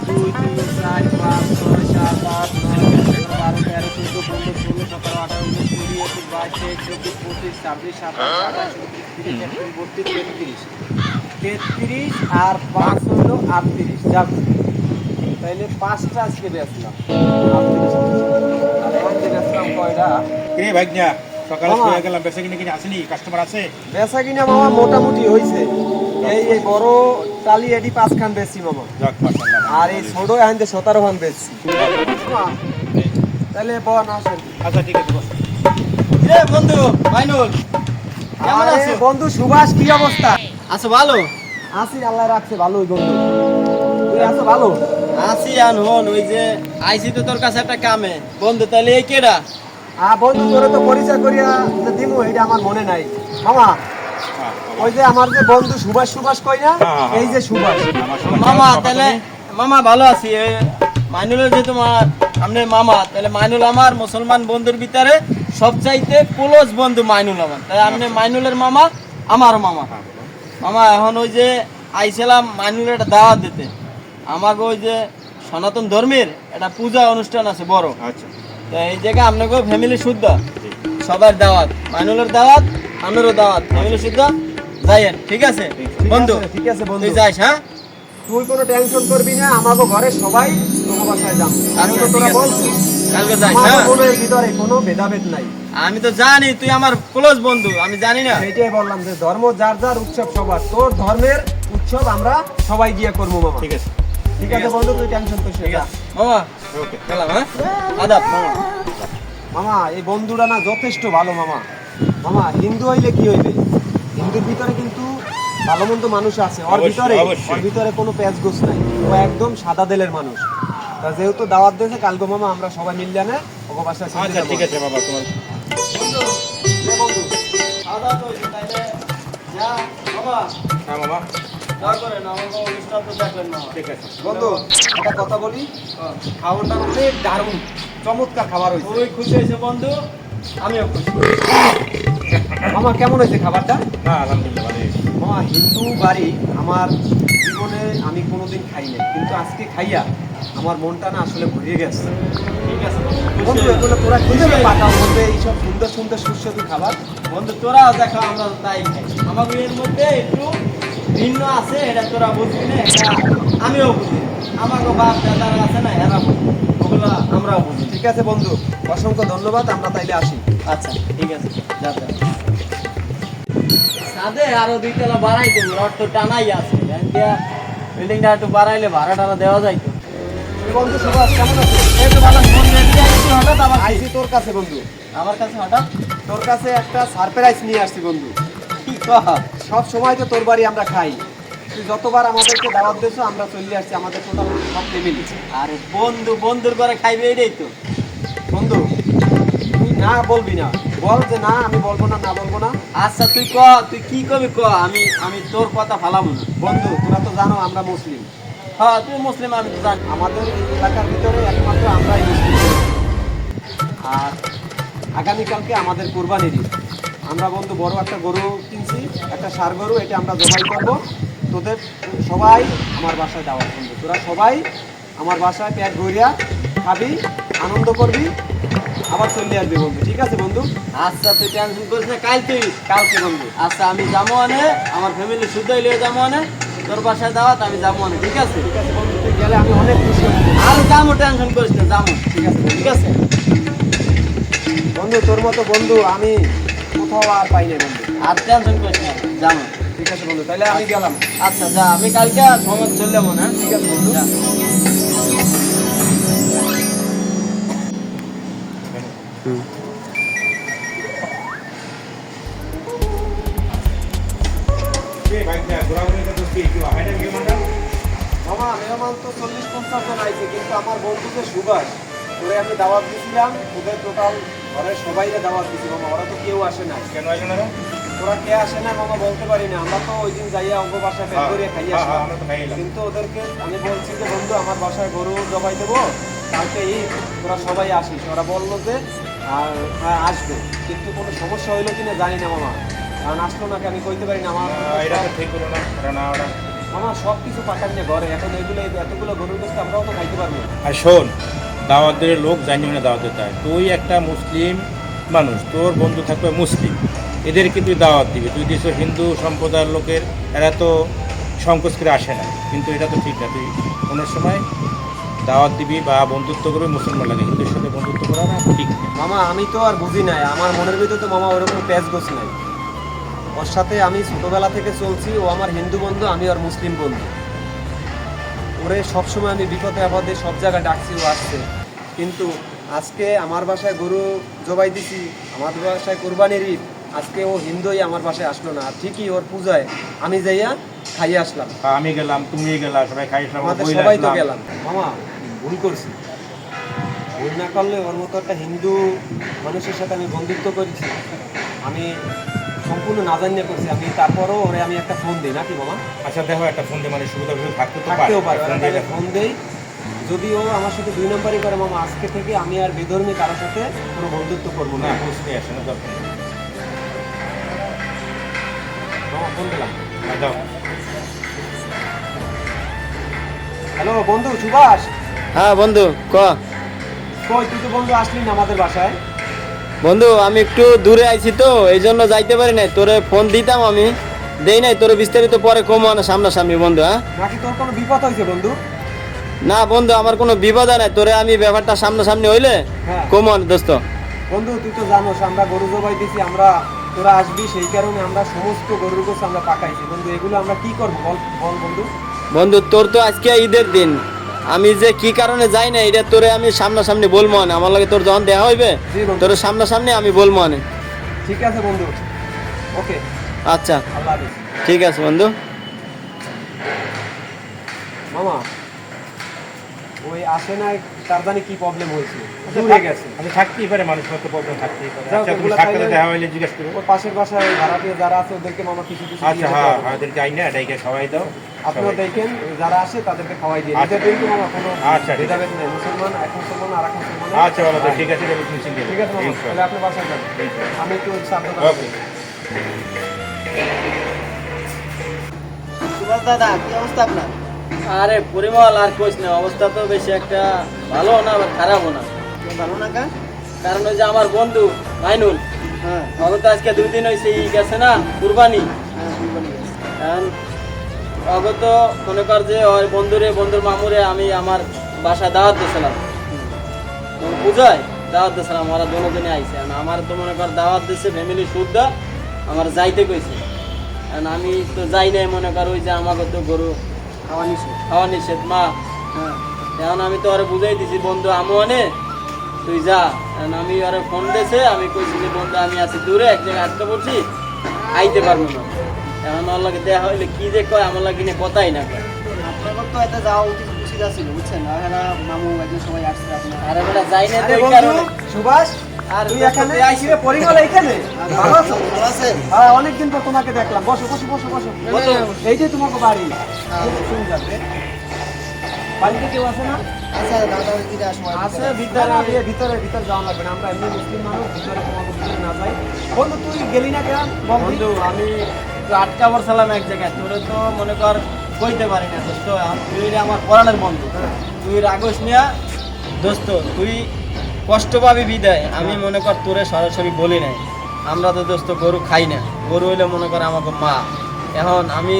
2 3 4 5 6 7 8 9 10 11 12 13 14 15 16 17 18 19 20 21 22 23 24 25 26 27 28 29 30 31 32 33 আর 5 হলো 38 যাক তাইলে 5টা আজকে বেচলাম 38 আর এখন যে বেচলাম কয়টা রে ভাইগনা সকালে শুয়ে গেলাম বেচা কিনে কিনে আসেনি কাস্টমার আছে বেচা কিনা মামা মোটামুটি হইছে এই বড় টালি এডি 5 খান বেচছি মামা যাক মাশাআল্লাহ আর এই ছোট আনতে 17 খান বেচছি তাহলে বল আসেন আচ্ছা ঠিক আছে বস রে বন্ধু মাইনুল কেমন আরে আছো? বন্ধু সুভাষ কি অবস্থা আছো ভালো? আছি আল্লাহ রাখছে ভালোই বন্ধু তুই আছো ভালো আছি আন হন ওই যে আইছি তো তোর কাছে একটা কামে বন্ধু তাহলে এই কেডা? বন্ধু তোরে তো পরিচয় করিয়া যে দিমু এটা আমার মনে নাই মামা ওই যে আমার যে বন্ধু সুভাষ সুভাষ কই না এই যে সুভাষ মামা তাহলে মামা ভালো আছি মাইনুলের যে তোমার সামনে মামা তাহলে মাইনুল আমার মুসলমান বন্ধুর ভিতরে সবচাইতে ক্লোজ বন্ধু মাইনুল আমার তাই আপনি মাইনুলের মামা আমার মামা মামা এখন ওই যে আইছিলাম মাইনুলের একটা দাওয়াত দিতে আমাকে ওই যে সনাতন ধর্মের একটা পূজা অনুষ্ঠান আছে বড় আচ্ছা তো এই জায়গায় আপনাকে ফ্যামিলি শুদ্ধ সবার দাওয়াত মাইনুলের দাওয়াত আমারও দাওয়াত ফ্যামিলি শুদ্ধ যাইয়েন ঠিক আছে বন্ধু ঠিক আছে বন্ধু তুই যাইস হ্যাঁ তুই কোনো টেনশন করবি না আমাগো ঘরে সবাই তোমার বাসায় যাম আমি তো তোরা ঠিক আছে। বলছি কালকে যাইস আমার হ্যাঁ মনের ভিতরে কোনো ভেদাভেদ নাই আমি তো জানি তুই আমার ক্লোজ বন্ধু আমি জানি না সেটাই বললাম যে ধর্ম যার যার উৎসব সবার তোর ধর্মের উৎসব আমরা সবাই গিয়ে করবো মামা ঠিক আছে ঠিক আছে বন্ধু তুই টেনশন করিস ঠিক না আছে মামা ওকে গেলাম হ্যাঁ আদাব মামা মামা এই বন্ধুরা না যথেষ্ট ভালো মামা মামা হিন্দু হইলে কি হইবে হিন্দুর ভিতরে কিন্তু ভালো মন্দ মানুষ আছে ওর অবশ্যই, ভিতরে অবশ্যই। ওর ভিতরে কোনো প্যাঁচ গোছ নাই ও একদম সাদা দিলের মানুষ তা যেহেতু দাওয়াত দিয়েছে কালকে মামা আমরা সবাই মিললে না ওকে বাসায় চলে আচ্ছা যাবো। ঠিক আছে বাবা তোমার বন্ধু নে বন্ধু আদাব তো তাইলে যা মামা হ্যাঁ মামা যা করে না আমাকে অনুষ্ঠান তো দেখলেন না ঠিক আছে বন্ধু একটা কথা বলি খাবারটা অনেক দারুণ চমৎকার খাবার হয়েছে খুবই খুশি হয়েছে বন্ধু আমিও খুশি মামা কেমন হয়েছে খাবারটা হ্যাঁ আলহামদুলিল্লাহ ভালো হয়েছে। মামা হিন্দু বাড়ি আমার জীবনে আমি কোনোদিন খাই নাই কিন্তু আজকে খাইয়া আমার মনটা না আসলে ভরিয়ে গেছে ঠিক আছে বন্ধু এগুলো তোরা কিভাবে পাঠাও বলবে এইসব সুন্দর সুন্দর সুস্বাদু খাবার বন্ধু তোরা দেখো আমরা তাই খাই আমার এর মধ্যে একটু ভিন্ন আছে এটা তোরা বুঝবি না এটা আমিও বুঝি আমাকে বাপ দাদারা আছে না এরা বুঝি ওগুলো আমরাও বুঝি ঠিক আছে বন্ধু অসংখ্য ধন্যবাদ আমরা তাইলে আসি আচ্ছা ঠিক আছে যাতে সাদে আরো 2 তলা বাড়াই দেবো রড তো টানাই আছে বিল্ডিংটা একটু বাড়াইলে ভাড়া টাড়া দেওয়া যাইতো বন্ধু সুভাষ কেমন আছে এই তো ভালো ফোন রেডি আইছি হঠাৎ আবার আইসি তোর কাছে বন্ধু আমার কাছে হঠাৎ তোর কাছে একটা সারপ্রাইজ নিয়ে আসছি বন্ধু কি কথা সব সময় তো তোর বাড়ি আমরা খাই তুই যতবার আমাদেরকে দাওয়াত দিয়েছো আমরা চলে আসছি আমাদের টোটাল সব ফ্যামিলি আরে বন্ধু বন্ধুর করে খাইবে এটাই তো বন্ধু তুই না বলবি না বল যে না আমি বলবো না না বলবো না আচ্ছা তুই তুই কি কবি আমি তোর কথা ফালাবো না বন্ধু তোরা তো জানো আমরা মুসলিম হ্যাঁ তুই মুসলিম আমি তো জানি আমাদের এই এলাকার ভিতরে একমাত্র আমরাই মুসলিম আর আগামীকালকে আমাদের কোরবানির ঈদ আমরা বন্ধু বড় একটা গরু কিনছি একটা ষাঁড় গরু এটা আমরা জবাই করব তোদের সবাই আমার বাসায় দাওয়াত বন্ধু তোরা সবাই আমার বাসায় পেট ভরিয়া খাবি আনন্দ করবি আবার চলে আসবি বন্ধু ঠিক আছে বন্ধু আচ্ছা তুই টেনশন করিস না তুই কালকে বন্ধু আচ্ছা আমি যাবো আনে আমার ফ্যামিলি শুদ্ধই লিয়ে যাবো আনে তোর বাসায় দাওয়াত আমি যাবো আনে ঠিক আছে ঠিক আছে বন্ধু তুই গেলে আমি অনেক খুশি হব আর যাবো টেনশন করিস না যাবো ঠিক আছে ঠিক আছে বন্ধু তোর মতো বন্ধু আমি কোথাও আর পাই না বন্ধু আর টেনশন করিস না যাবো ঠিক আছে বন্ধু তাহলে আমি গেলাম আচ্ছা যা আমি কালকে সময় চলে যাবো না ঠিক আছে বন্ধু যা এই ভাইগনা ঘোরাঘুরি তো কি কি হাইডার কি মন্ডল মামা মেহমান তো 40-50 জন আইছে কিন্তু আমার বন্ধু যে সুভাষ ওরে আমি দাওয়াত দিছিলাম ওদের টোটাল ঘরের সবাইকে দাওয়াত দিছি মামা ওরা তো কেউ আসে না কেন আসেন না ওরা কে আসে না মামা বলতে পারি না আমরা তো ওই দিন যাইয়া অঙ্গ বাসায় পেট করে খাই হ্যাঁ আসলাম আমরা তো খাই এলাম কিন্তু ওদেরকে আমি বলছি যে বন্ধু আমার বাসায় গরু জবাই দেবো কালকে ঈদ ওরা সবাই আসিস ওরা বললো যে হ্যাঁ আসবে কিন্তু কোনো সমস্যা হইলো কিনা জানি না মামা কারণ আসলো নাকি আমি কইতে পারি না আমার এটা তো ঠিক হলো না ওরা না ওরা মামা সব কিছু পাঠান যে ঘরে, এখন এতগুলো গরুর গোস্ত আমরাও তো খাইতে পারবো না। আর শোন, দাওয়াতের লোক জানি না দাওয়াত দিতে হয়। তুই একটা মুসলিম মানুষ, তোর বন্ধু থাকবে মুসলিম, এদেরকে তুই দাওয়াত দিবি। তুই দিস হিন্দু সম্প্রদায়ের লোকের, এরা তো সংকোচ করে আসে না, কিন্তু এটা তো ঠিক না। তুই কোনো সময় দাওয়াত দিবি বা বন্ধুত্ব করবি মুসলমান লাগে, হিন্দুর সাথে বন্ধুত্ব করা না ঠিক না। মামা আমি তো আর বুঝি নাই, আমার মনের ভিতরে তো মামা ওরকম প্যাচ গোছ নাই। ওর সাথে আমি ছোটবেলা থেকে চলছি, ও আমার হিন্দু বন্ধু, আমি ওর মুসলিম বন্ধু। ওরে সবসময় আমি বিপদে আপদে সব জায়গায় ডাকছি, ও আসছে। কিন্তু আজকে আমার বাসায় গরু জবাই দিছি, আমার বাসায় কোরবানির ঈদ, আজকে ও হিন্দুই আমার বাসায় আসলো না। আর ঠিকই ওর পূজায় আমি যাইয়া খাইয়ে আসলাম, আমি গেলাম, তুমি গেলা, সবাই খাই, আমাদের সবাই তো গেলাম। মামা ভুল করছি, ভুল না করলে ওর মতো একটা হিন্দু মানুষের সাথে আমি বন্ধুত্ব করেছি, আমি সম্পূর্ণ না জানিয়ে করছি। আমি তারপরও ওরে আমি একটা ফোন দিই নাকি মামা? আচ্ছা দেখো, একটা ফোন দিয়ে মানে সুবিধা থাকতেও পারে, ফোন দেই। যদি ও আমার সাথে 2 নম্বরই করে, মামা আজকে থেকে আমি আর বিধর্মী কারোর সাথে কোনো বন্ধুত্ব করবো না। না বুঝতে আসে না, দরকার নেই। মামা ফোন দিলাম। দাও। হ্যালো বন্ধু সুভাষ। হ্যাঁ বন্ধু ক। কই তুই তো বন্ধু আসলি না আমাদের বাসায়? বন্ধু আমি একটু দূরে আইছি তো, এই জন্য যাইতে পারি নাই। তোরে ফোন দিতাম, আমি দেই নাই। তোরে বিস্তারিত পরে কমো না সামনাসামনি বন্ধু। হ্যাঁ নাকি তোর কোনো বিপদ হয়েছে বন্ধু? না বন্ধু, আমার কোনো বিপদ নাই। তোরে আমি ব্যাপারটা সামনাসামনি হইলে হ্যাঁ কমো দোস্ত। বন্ধু তুই তো জানোস আমরা গরু জবাই দিছি, আমরা তোরা আসবি সেই কারণে আমরা সমস্ত গরুর গোছ আমরা পাকাইছি। বন্ধু এগুলো আমরা কি করবো বল বল বন্ধু? বন্ধু তোর তো আজকে ঈদের দিন, আমি যে কি কারণে যাই না এটা তোরে আমি সামনাসামনি বলবো না। আমার লাগে তোর যখন দেখা হইবে জি বন্ধু। তোর সামনাসামনি আমি বলবো না। ঠিক আছে বন্ধু, ওকে, আচ্ছা আল্লাহ হাফেজ। ঠিক আছে বন্ধু। মামা ওই আসে নাই, তার জানি কি প্রবলেম হয়েছে, দূরে গেছে। আচ্ছা থাকতেই পারে, মানুষ মতো প্রবলেম থাকতেই পারে। যাও, আচ্ছা তুমি ওগুলা থাকতে তাইলে- দেখা হইলে জিজ্ঞেস করবো। ওর পাশের বাসায় ভাড়াটিয়া যারা আছে ওদেরকে মামা কিছু কিছু আচ্ছা দিয়ে হ্যাঁ, দিতে হবে। আমাদের যাই না, এটাইকে সবাই দাও। আপনারা সবাই। দেখেন যারা আসে তাদেরকে খাওয়াই দিয়ে আচ্ছা। এদের কিন্তু মামা কোনো আচ্ছা, ঠিক ভেদাভেদ নেই, মুসলমান এক মুসলমান আর এক মুসলমান। আচ্ছা বাবা, তো ঠিক আছে, এটা তুমি চিন্তা ঠিক আছে মামা, তাহলে আপনি বাসায় যান, আমি একটু সাবধান ওকে। সুভাষ দাদা কি অবস্থা আপনার? আরে পরিমল আর কইস না, অবস্থা তো বেশি একটা ভালো না আবার খারাপও না। ভালো না কা? কারণ ওই যে আমার বন্ধু মাইনুল, হ্যাঁ ওকে তো আজকে 2 দিন হয়েছে গেছে না কুরবানি। হ্যাঁ কুরবানি গেছে। এখন ওকে তো মনে কর যে ওই বন্ধুর মামুরে আমি আমার বাসায় দাওয়াত দিয়েছিলাম, বুঝায় দাওয়াত দিয়েছিলাম, ওরা দুজনে আইছে। এখন আমার তো মনে কর দাওয়াত দিচ্ছে ফ্যামিলি শুদ্ধা, আমার যাইতে কইছে। এখন আমি তো যাই নাই, মনে কর ওই যে আমাকে তো গরু খাওয়া নিষেধ মা। হ্যাঁ এখন আমি তো ওরা বুঝাই দিছি বন্ধু আমু আনে তুই যা। এখন আমি ওরা ফোন দিয়েছে, আমি কইছি যে বন্ধু আমি আছি দূরে এক জায়গায় আটকা পড়ছি, আইতে পারবো না। এখন ওর লাগে দেখা হইলে কি যে কয়, আমার লাগে নিয়ে কথাই না কয়। আপনার তো এতে যাওয়া উচিত ছিল বুঝছেন, আর মামু একজন সবাই আসছে আপনার। আরে বেটা যাই না তো আরে এই বন্ধু, কারণে। সুভাষ আর তুই দোস্ত এখানে তুই আইছিস? আইছিস পরিমল এইখানে? ভালো আছো? ভালো আছেন? হ্যাঁ অনেকদিন পর তোমাকে দেখলাম, বসো বসো বসো বসো। বসো। এইটাই তোমাকে বাড়ি? শুন যাবে বাড়িতে কেউ আছে না? আচ্ছা দাদা দিদা সময় আছে ভিতরে, ভিতরে ভিতরে যাওয়া লাগবে না, আমরা এমনি মুসলিম মানুষ, ভিতরে তোমাকে ভিতরে না যাই। বন্ধু তুই গেলি না কেন বন্ধু আমি তো আটকা পড়ছিলাম এক জায়গায়, তোরে তো মনে কর কইতে পারি না দোস্ত। তুই হইলে আমার পরাণের বন্ধু, তুই রাগস নিয়া দোস্ত, তুই কষ্ট পাবি বিদায়। আমি মনে কর তোরে সরাসরি বলি নাই, আমরা তো দোস্ত গরু খাই না, গরু হইলে মনে কর আমাকে মা। এখন আমি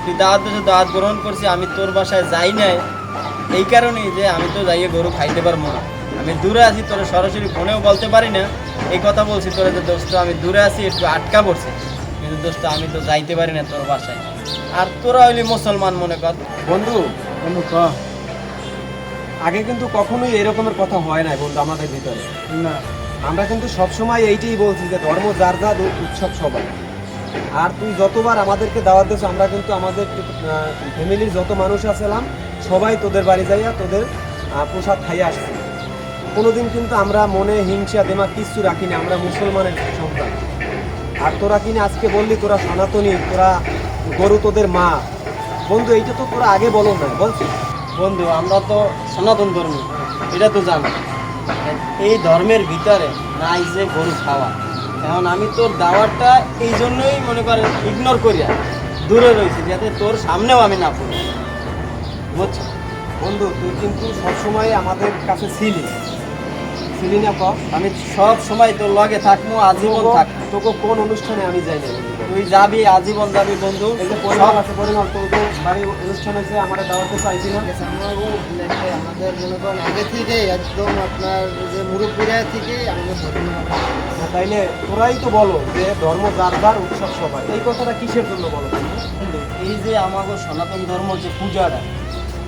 তুই দাওয়াত দিয়েছে, দাওয়াত গ্রহণ করছি, আমি তোর বাসায় যাই নাই এই কারণেই যে আমি তো যাইয়ে গরু খাইতে পারবো না। আমি দূরে আছি, তোরে সরাসরি ফোনেও বলতে পারি না এই কথা বলছি তোরে যে দোস্ত আমি দূরে আছি, একটু আটকা পড়ছে, কিন্তু দোস্ত আমি তো যাইতে পারি না তোর বাসায়। আর তোরা হইলি মুসলমান মনে কর। বন্ধু। বন্ধু ক। আগে কিন্তু কখনোই এরকমের কথা হয় না বন্ধু আমাদের ভিতরে। না আমরা কিন্তু সবসময় এইটাই বলছি যে ধর্ম যার যার, উৎসব সবার। আর তুই যতবার আমাদেরকে দাওয়াত দিস, আমরা কিন্তু আমাদের ফ্যামিলির যত মানুষ আছিলাম সবাই তোদের বাড়ি যাইয়া তোদের প্রসাদ খাইয়ে আসছি। কোনোদিন কিন্তু আমরা মনে হিংসা দেমাগ কিচ্ছু রাখি না, আমরা মুসলমানের সন্তান। আর তোরা কিনে আজকে বললি তোরা সনাতনী, তোরা গরু তোদের মা। বন্ধু এইটা তো তোরা আগে বলো না, বলছি বন্ধু আমরা তো সনাতন ধর্ম, এটা তো জানো। এই ধর্মের ভিতরে নাই যে গরু খাওয়া। এখন আমি তোর দাওয়াতটা এই জন্যই মনে করেন ইগনোর করিয়া দূরে রয়েছি, যাতে তোর সামনেও আমি না পড়ি, বুঝছো? বন্ধু তুই কিন্তু সবসময় আমাদের কাছে ছিলি না কম। আমি সব সময় তোর লগে থাকবো, আজীবন থাকবো। তোকে কোন অনুষ্ঠানে আমি যাই না বন্ধু। তুই যাবি, আজীবন যাবি বন্ধু। এই যে পরিবার আছে, পরিবার তোর যে বাড়ি অনুষ্ঠান হয়েছে আমার দাওয়াতে চাইছি না। আমাদের মনে করেন আগে থেকে একদম আপনার যে মুরব্বীরা থেকে আমাদের তাইলে তোরাই তো বলো যে ধর্ম যার যার উৎসব সবাই, এই কথাটা কিসের জন্য বলো তুমি? বন্ধু, এই যে আমাদের সনাতন ধর্ম যে পূজাটা,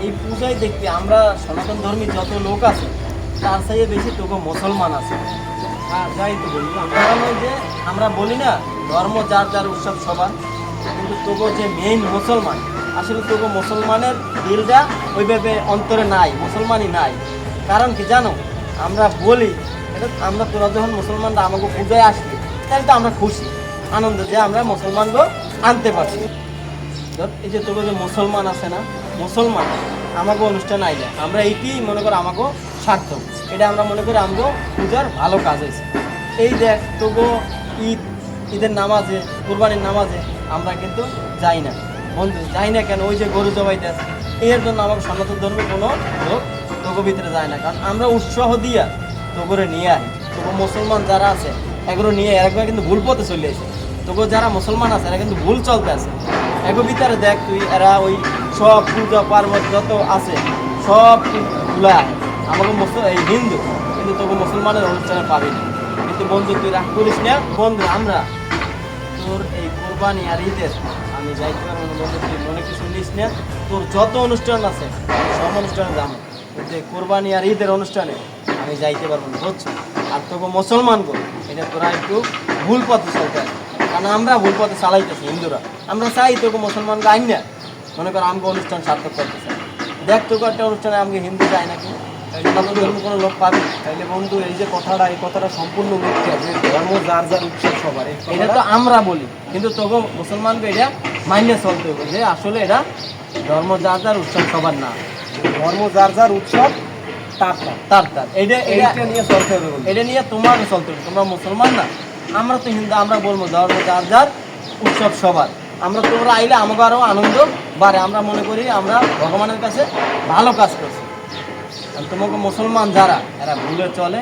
এই পূজায় দেখবি আমরা সনাতন ধর্মী যত লোক আছে তার চাইতে বেশি তোকে মুসলমান আছে। হ্যাঁ যাই তো বন্ধু, কারণ ওই যে আমরা বলি না ধর্ম যার যার উৎসব সবার, কিন্তু তোকে যে মেইন মুসলমান, আসলে তোকে মুসলমানের দিলটা ওইভাবে অন্তরে নাই, মুসলমানই নাই। কারণ কি জানো, আমরা বলি এটা, আমরা তোরা যখন মুসলমানরা আমাকে পূজায় আসবে তাহলে তো আমরা খুশি আনন্দ যে আমরা মুসলমানকে আনতে পারছি। ধর এই যে তোকে যে মুসলমান আছে না, মুসলমান আমাকে অনুষ্ঠান আইলে আমরা এইটি মনে করি আমাকে সার্থক, এটা আমরা মনে করি আমাকে পূজার ভালো কাজ হয়েছে। এই দেখ তোকে ঈদের নামাজে, কুরবানির নামাজে আমরা কিন্তু যাই না বন্ধু, যাই না কেন? ওই যে গরু জবাইতে আছে, এর জন্য আমাকে সনাতন ধর্মে কোনো লোক তোকে ভিতরে যায় না, কারণ আমরা উৎসাহ দিয়া তোকে নিয়ে আই। তোকে মুসলমান যারা আছে এগুলো নিয়ে একবার কিন্তু ভুল পথে চলে আসে। তোকে যারা মুসলমান আছে এরা কিন্তু ভুল চলতে আছে। এগো ভিতরে দেখ তুই, এরা ওই সব পূজা পার্বণ যত আছে সব গুলা আমাকে এই হিন্দু, কিন্তু তোকে মুসলমানের অনুষ্ঠানে পাবি না। কিন্তু বন্ধু তুই রাগ করিস না বন্ধু, আমরা তোর এই কোরবানি আর ঈদের আমি যাইতে পারবো না বন্ধু, তুই মনে কিছু নিস না। তোর যত অনুষ্ঠান আছে সব অনুষ্ঠানে যাবো, কিন্তু এই কোরবানি আর ঈদের অনুষ্ঠানে আমি যাইতে পারবো না, বুঝছো? আর তোকে মুসলমান কর, এটা তোরা একটু ভুল পথে চলতে আছে, কারণ আমরা ভুল পথে চালাইতেছি হিন্দুরা। আমরা চাই তোকে মুসলমানকে আইন না, মনে কর আমাকে অনুষ্ঠান সার্থক করতে চাই। দেখ তোকে একটা অনুষ্ঠানে আমাকে হিন্দু চাই নাকি, কোনো লোক পাবি? তাইলে বন্ধু এই যে কথাটা, এই কথাটা সম্পূর্ণ মিথ্যা যে ধর্ম যার যার উৎসব সবার, এটা তো আমরা বলি, কিন্তু তবু মুসলমানকে এটা মাইনে চলতে হবে যে আসলে এটা ধর্ম যার যার উৎসব সবার না, ধর্ম যার যার উৎসব তার তার। তার তার এটা এটা এইটা নিয়ে চলতে হবে বন্ধু। এটা নিয়ে তোমারও চলতে হবে। তোমরা মুসলমান না, আমরা তো হিন্দু, আমরা বলবো ধর্ম যার যার উৎসব সবার। আমরা তোমরা আইলে আমাকে আরও আনন্দ বাড়ে, আমরা মনে করি আমরা ভগবানের কাছে ভালো কাজ করছি। আর তোমাকে মুসলমান যারা এরা ভুলে চলে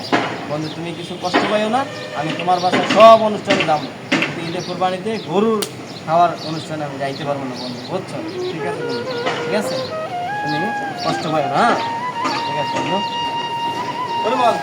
বন্ধু, তুমি কিছু কষ্ট পাইও না। আমি তোমার বাসায় সব অনুষ্ঠানে যাবো, কিন্তু ঈদে কোরবানিতে গরুর খাওয়ার অনুষ্ঠানে আমি যাইতে পারবো না বন্ধু, বুঝছো? ঠিক আছে বন্ধু। ঠিক আছে, তুমি কষ্ট পাইও না, হ্যাঁ? ঠিক আছে বন্ধু, বল।